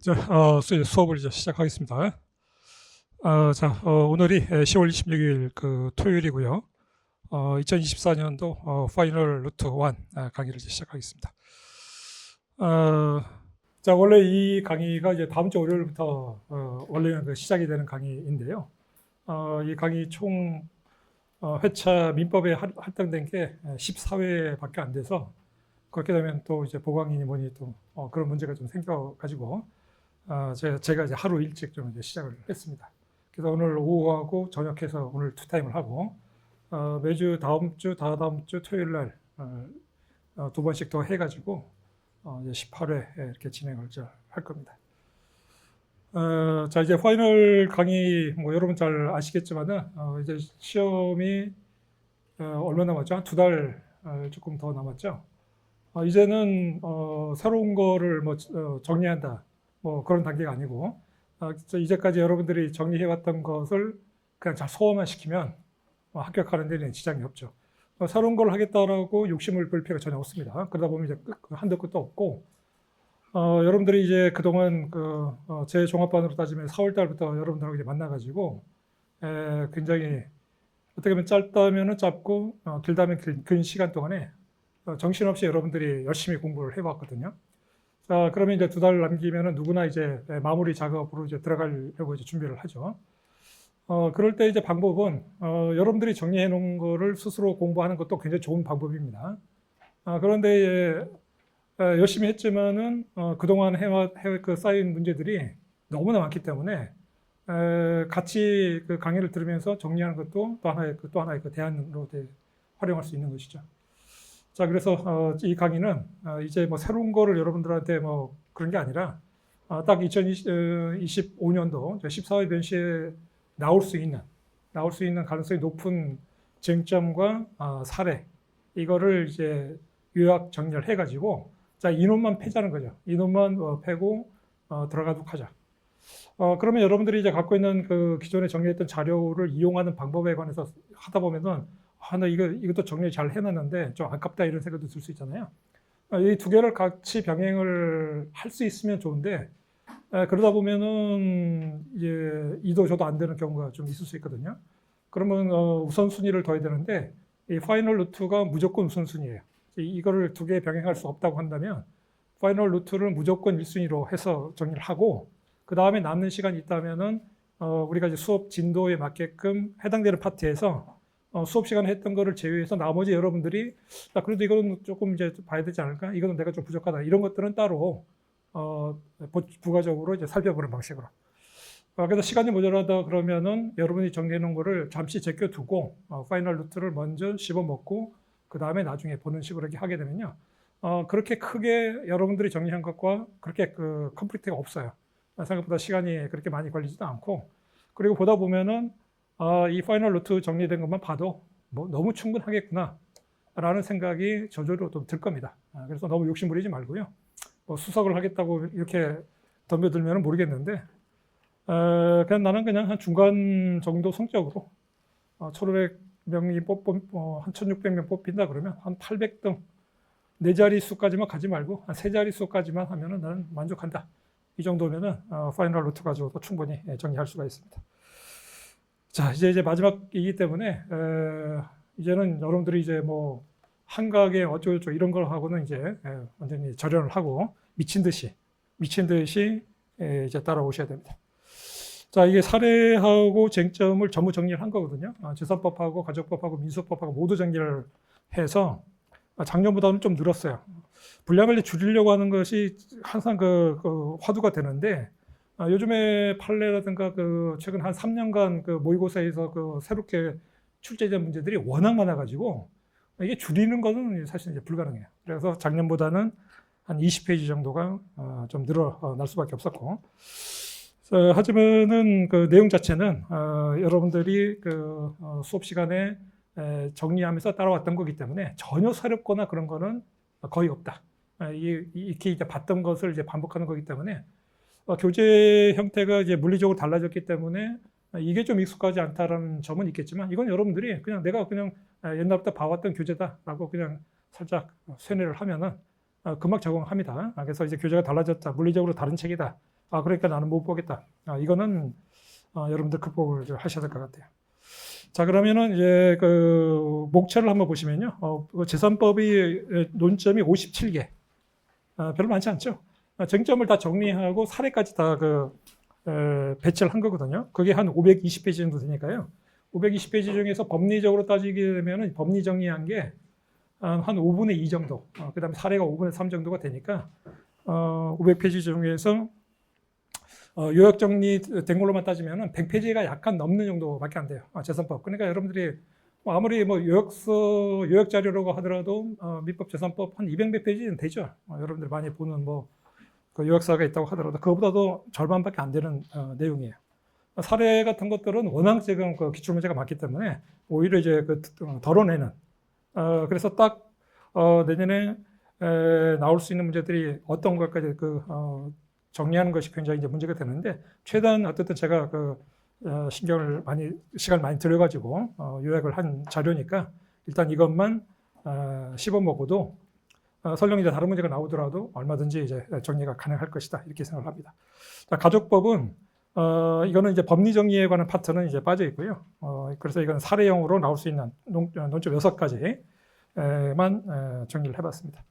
자, 수업을 이제 시작하겠습니다. 오늘이 10월 26일 그 토요일이고요. 2024년도 파이널 루트 1 강의를 이제 시작하겠습니다. 자, 원래 이 강의가 이제 다음 주 월요일부터 원래는 그 시작이 되는 강의인데요. 이 강의 총 회차 민법에 할당된 게 14회밖에 안 돼서 그렇게 되면 또 이제 보강이니 뭐니 또 그런 문제가 좀 생겨가지고 제가 이제 하루 일찍 좀 이제 시작을 했습니다. 그래서 오늘 오후하고 저녁해서 오늘 투타임을 하고 매주 다음 주, 다다음 주 토요일 날 두 번씩 더 해가지고 이제 18회 이렇게 진행을 할 겁니다. 자, 이제 파이널 강의 뭐 여러분 잘 아시겠지만은 이제 시험이 얼마 남았죠? 한 2달 조금 더 남았죠. 이제는 새로운 거를 뭐 정리한다 뭐 그런 단계가 아니고 이제까지 여러분들이 정리해왔던 것을 그냥 잘 소화만 시키면 합격하는 데는 지장이 없죠. 새로운 걸 하겠다라고 욕심을 부릴 필요가 전혀 없습니다. 그러다 보면 이제 한도 끝도 없고 여러분들이 이제 그동안 제 종합반으로 따지면 4월 달부터 여러분들하고 이제 만나가지고 굉장히 어떻게 보면 짧다면은 짧고 길다면 긴 시간 동안에 정신없이 여러분들이 열심히 공부를 해왔거든요. 자, 그러면 이제 2달 남기면은 누구나 이제 마무리 작업으로 이제 들어가려고 이제 준비를 하죠. 그럴 때 이제 방법은 여러분들이 정리해 놓은 거를 스스로 공부하는 것도 굉장히 좋은 방법입니다. 그런데 열심히 했지만은 그동안 그 쌓인 문제들이 너무나 많기 때문에 같이 그 강의를 들으면서 정리하는 것도 또 하나의 그 대안으로 활용할 수 있는 것이죠. 자, 그래서 이 강의는 이제 뭐 새로운 거를 여러분들한테 뭐 그런 게 아니라 딱 2025년도 14회 변시에 나올 수 있는 가능성이 높은 쟁점과 사례 이거를 이제 요약 정리를 해가지고 자, 이놈만 패자는 거죠. 이놈만 패고 들어가도록 하자. 그러면 여러분들이 이제 갖고 있는 그 기존에 정리했던 자료를 이용하는 방법에 관해서 하다 보면은 나 이것도 정리 잘 해놨는데 좀 아깝다 이런 생각도 들 수 있잖아요. 이 두 개를 같이 병행을 할 수 있으면 좋은데 그러다 보면은 이제 이도 저도 안 되는 경우가 좀 있을 수 있거든요. 그러면 우선순위를 둬야 되는데 이 파이널 루트가 무조건 우선순위예요. 이거를 두 개 병행할 수 없다고 한다면 파이널 루트를 무조건 1순위로 해서 정리를 하고 그 다음에 남는 시간이 있다면은 우리가 이제 수업 진도에 맞게끔 해당되는 파트에서 수업 시간에 했던 거를 제외해서 나머지 여러분들이 그래도 이거는 조금 이제 봐야 되지 않을까? 이거는 내가 좀 부족하다. 이런 것들은 따로 부가적으로 이제 살펴보는 방식으로. 그래서 시간이 모자라다 그러면은 여러분이 정리해 놓은 거를 잠시 제껴두고 파이널 루트를 먼저 씹어먹고 그 다음에 나중에 보는 식으로 이렇게 하게 되면요. 그렇게 크게 여러분들이 정리한 것과 그렇게 그 컴플리트가 없어요. 생각보다 시간이 그렇게 많이 걸리지도 않고 그리고 보다 보면은 이 파이널 루트 정리된 것만 봐도 뭐 너무 충분하겠구나 라는 생각이 저절로 좀 들 겁니다. 그래서 너무 욕심 부리지 말고요. 뭐 수석을 하겠다고 이렇게 덤벼들면 모르겠는데 그냥 나는 그냥 한 중간 정도 성적으로 1,500명이 한 1,600명 뽑힌다 그러면 한 800등 4자릿수까지만 가지 말고 한 3자릿수까지만 하면은 나는 만족한다. 이 정도면은 파이널 루트 가지고도 충분히 정리할 수가 있습니다. 자, 이제 마지막이기 때문에 이제는 여러분들이 이제 뭐 한각에 어쩌고저쩌고 이런 걸 하고는 이제 완전히 절연을 하고 미친 듯이 이제 따라오셔야 됩니다. 자, 이게 사례하고 쟁점을 전부 정리를 한 거거든요. 재산법하고 가족법하고 민수법하고 모두 정리를 해서 작년보다는 좀 늘었어요. 분량을 줄이려고 하는 것이 항상 그 화두가 되는데 요즘에 판례라든가 최근 한 3년간 모의고사에서 새롭게 출제된 문제들이 워낙 많아가지고 이게 줄이는 것은 사실 이제 불가능해요. 그래서 작년보다는 한 20페이지 정도가 좀 늘어날 수밖에 없었고 하지만은 그 내용 자체는 여러분들이 수업 시간에 정리하면서 따라왔던 거기 때문에 전혀 새롭거나 그런 거는 거의 없다. 이렇게 이제 봤던 것을 이제 반복하는 거기 때문에 교재 형태가 이제 물리적으로 달라졌기 때문에 이게 좀 익숙하지 않다라는 점은 있겠지만 이건 여러분들이 그냥 내가 그냥 옛날부터 봐왔던 교재다라고 그냥 살짝 세뇌를 하면은 금방 적응합니다. 그래서 이제 교재가 달라졌다, 물리적으로 다른 책이다. 그러니까 나는 못 보겠다. 이거는 여러분들 극복을 좀 하셔야 될 것 같아요. 자, 그러면은 이제 그 목차를 한번 보시면요. 그 재산법이 논점이 57개. 별로 많지 않죠. 쟁점을 다 정리하고 사례까지 다 배치를 한 거거든요. 그게 한 520페이지 정도 되니까요. 520페이지 중에서 법리적으로 따지게 되면은 법리 정리한 게 한 5분의 2 정도, 그 다음에 사례가 5분의 3 정도가 되니까 500페이지 중에서 요약 정리된 걸로만 따지면 100페이지가 약간 넘는 정도밖에 안 돼요. 재산법. 그러니까 여러분들이 아무리 뭐 요약 자료라고 하더라도 민법재산법 한 200몇 페이지는 되죠. 여러분들 많이 보는 그 요약사가 있다고 하더라도 그거보다도 절반밖에 안 되는 내용이에요. 사례 같은 것들은 워낙 지금 그 기출문제가 많기 때문에 오히려 이제 덜어내는. 그래서 딱 내년에 나올 수 있는 문제들이 어떤 것까지 정리하는 것이 굉장히 이제 문제가 되는데, 최대한 어쨌든 제가 시간을 많이 들여가지고 요약을 한 자료니까 일단 이것만 씹어 먹어도 설령 이제 다른 문제가 나오더라도 얼마든지 이제 정리가 가능할 것이다, 이렇게 생각을 합니다. 자, 가족법은 이거는 이제 법리 정리에 관한 파트는 이제 빠져 있고요. 그래서 이건 사례형으로 나올 수 있는 논점 6가지만 정리를 해봤습니다.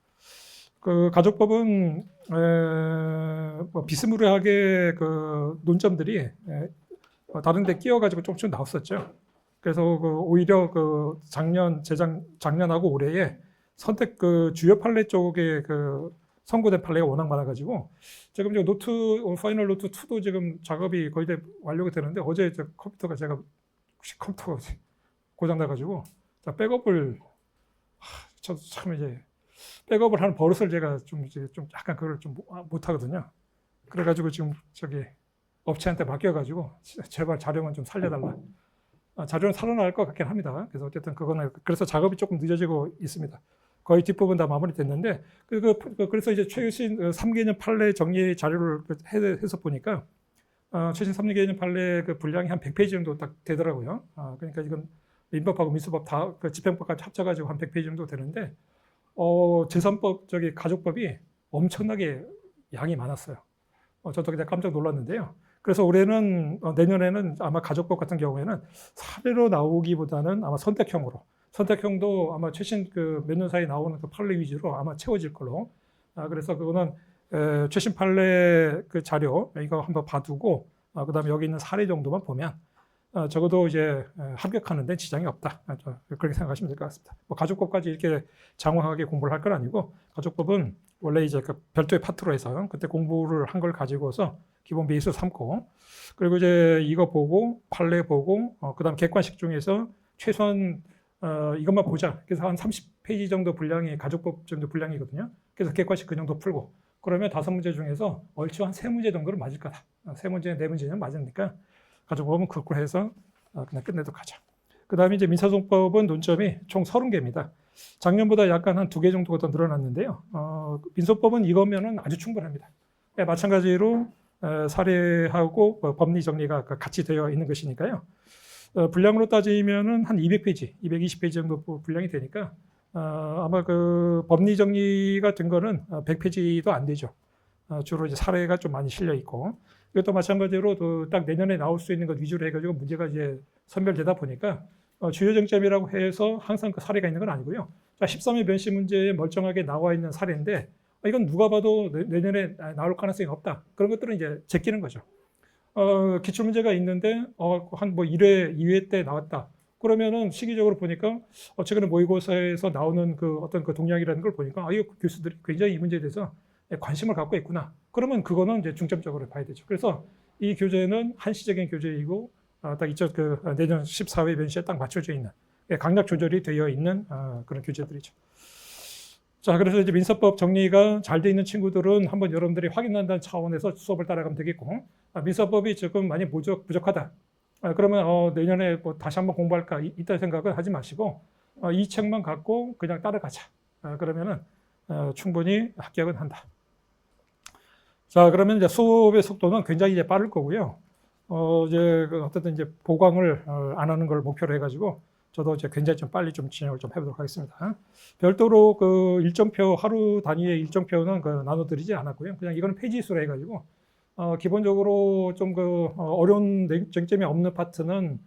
그 가족법은 비스무리하게 그 논점들이 다른 데 끼어가지고 조금씩 나왔었죠. 그래서 오히려 작년하고 올해에 선택 주요 판례 쪽에 선고된 판례가 워낙 많아가지고 지금 파이널 노트 2도 지금 작업이 거의 다 완료가 되는데, 어제 컴퓨터가 고장나가지고 백업을 저도 참 이제 백업을 하는 버릇을 제가 좀 약간 그걸 좀 못하거든요. 그래가지고 지금 업체한테 맡겨가지고 제발 자료만 좀 살려달라. 자료는 살아날 것 같긴 합니다. 그래서 어쨌든 그래서 작업이 조금 늦어지고 있습니다. 거의 뒷부분 다 마무리됐는데 그래서 이제 최신 3개년 판례 정리 자료를 해서 보니까 최신 3개년 판례 분량이 한 100페이지 정도 딱 되더라고요. 그러니까 이건 민법하고 민수법 다 집행법까지 합쳐가지고 한 100페이지 정도 되는데, 재산법 가족법이 엄청나게 양이 많았어요. 저도 그냥 깜짝 놀랐는데요. 그래서 내년에는 아마 가족법 같은 경우에는 사례로 나오기보다는 아마 선택형도 아마 최신 몇 년 사이에 나오는 판례 위주로 아마 채워질 걸로. 그래서 그거는 최신 판례 자료 이거 한번 봐두고 그다음에 여기 있는 사례 정도만 보면 적어도 이제 합격하는데 지장이 없다, 그렇게 생각하시면 될 것 같습니다. 가족법까지 이렇게 장황하게 공부를 할 건 아니고, 가족법은 원래 이제 별도의 파트로 해서 그때 공부를 한 걸 가지고서 기본 베이스 삼고, 그리고 이제 이거 보고 판례 보고 그다음 객관식 중에서 최소한 이것만 보자. 그래서 한 30페이지 정도 분량이 가족법 정도 분량이거든요. 그래서 객관식 그 정도 풀고, 그러면 5문제 중에서 얼추 한 3문제 정도는 맞을 거다. 3문제, 4문제는 맞으니까 가족법은 그렇게 해서 그냥 끝내도록 하자. 그 다음에 이제 민사소송법은 논점이 총 30개입니다. 작년보다 약간 한 2개 정도가 더 늘어났는데요. 민소법은 이거면은 아주 충분합니다. 마찬가지로 사례하고 법리 정리가 같이 되어 있는 것이니까요. 분량으로 따지면은 한 200페이지, 220페이지 정도 분량이 되니까 아마 법리 정리가 된 거는 100페이지도 안 되죠. 주로 이제 사례가 좀 많이 실려 있고, 이것도 마찬가지로 딱 내년에 나올 수 있는 것 위주로 해가지고 문제가 이제 선별되다 보니까 주요 쟁점이라고 해서 항상 그 사례가 있는 건 아니고요. 13회 변시 문제에 멀쩡하게 나와 있는 사례인데 이건 누가 봐도 내년에 나올 가능성이 없다. 그런 것들은 이제 제끼는 거죠. 기출 문제가 있는데 한 1회, 2회 때 나왔다. 그러면은 시기적으로 보니까 최근에 모의고사에서 나오는 어떤 동향이라는 걸 보니까 이거 교수들이 굉장히 이 문제에 대해서 관심을 갖고 있구나. 그러면 그거는 이제 중점적으로 봐야 되죠. 그래서 이 교재는 한시적인 교재이고 딱 이쪽 내년 14회 변시에 딱 맞춰져 있는, 강약 조절이 되어 있는 그런 교재들이죠. 자, 그래서 이제 민사법 정리가 잘 돼 있는 친구들은 한번 여러분들이 확인한다는 차원에서 수업을 따라가면 되겠고, 민사법이 조금 많이 부족하다. 그러면 내년에 다시 한번 공부할까 이따 생각을 하지 마시고 이 책만 갖고 그냥 따라가자. 그러면은 충분히 합격은 한다. 자, 그러면 이제 수업의 속도는 굉장히 이제 빠를 거고요. 이제 어쨌든 이제 보강을 안 하는 걸 목표로 해가지고 저도 이제 굉장히 좀 빨리 좀 진행을 좀 해보도록 하겠습니다. 별도로 일정표, 하루 단위의 일정표는 나눠드리지 않았고요. 그냥 이거는 페이지 수로 해가지고 기본적으로 좀 어려운 쟁점이 없는 파트는